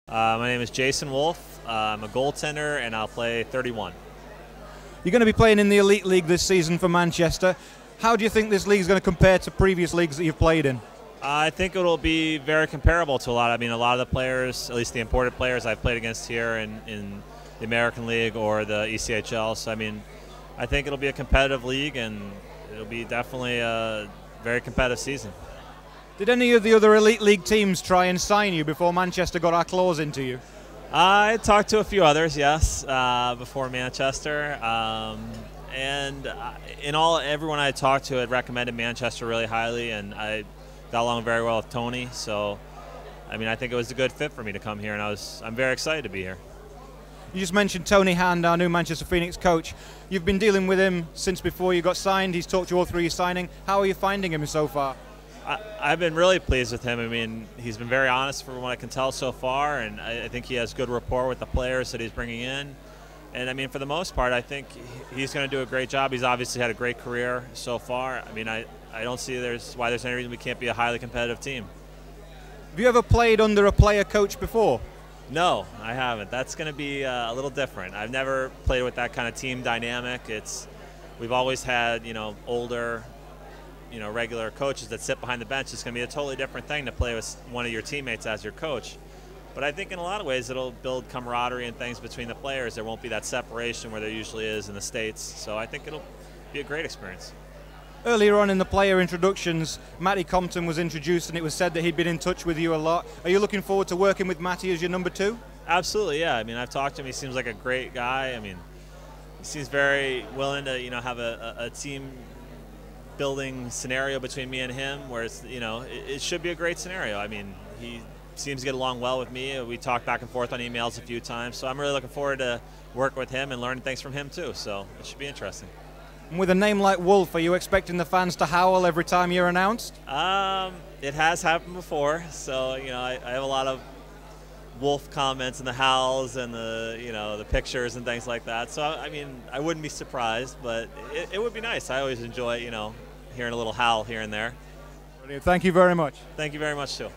My name is Jason Wolfe. I'm a goaltender, and I'll play 31. You're going to be playing in the Elite League this season for Manchester. How do you think this league is going to compare to previous leagues that you've played in? I think it'll be very comparable to a lot. A lot of the players, at least the imported players I've played against here in the American League or the ECHL. So, I think it'll be a competitive league, and it'll be definitely a very competitive season. Did any of the other Elite League teams try and sign you before Manchester got our claws into you? I talked to a few others, yes, before Manchester. Everyone I talked to had recommended Manchester really highly, and I got along very well with Tony. So, I think it was a good fit for me to come here, and I'm very excited to be here. You just mentioned Tony Hand, our new Manchester Pheonix coach. You've been dealing with him since before you got signed. He's talked you all through your signing. How are you finding him so far? I've been really pleased with him. He's been very honest from what I can tell so far, and I think he has good rapport with the players that he's bringing in. And, for the most part, I think he's going to do a great job. He's obviously had a great career so far. I don't see why there's any reason we can't be a highly competitive team. Have you ever played under a player coach before? No, I haven't. That's going to be a little different. I've never played with that kind of team dynamic. We've always had, older, regular coaches that sit behind the bench. It's going to be a totally different thing to play with one of your teammates as your coach. But I think in a lot of ways it'll build camaraderie and things between the players. There won't be that separation where there usually is in the States. So I think it'll be a great experience. Earlier on in the player introductions, Matty Compton was introduced, and it was said that he'd been in touch with you a lot. Are you looking forward to working with Matty as your number two? Absolutely, yeah. I've talked to him. He seems like a great guy. He seems very willing to, have a team building scenario between me and him, where it should be a great scenario. He seems to get along well with me. We talked back and forth on emails a few times, so I'm really looking forward to working with him and learning things from him too. So it should be interesting. And with a name like Wolfe, are you expecting the fans to howl every time you're announced? It has happened before, so I have a lot of Wolf comments and the howls and the pictures and things like that. So I wouldn't be surprised, but it would be nice. I always enjoy hearing a little howl here and there. Thank you very much. Thank you very much too.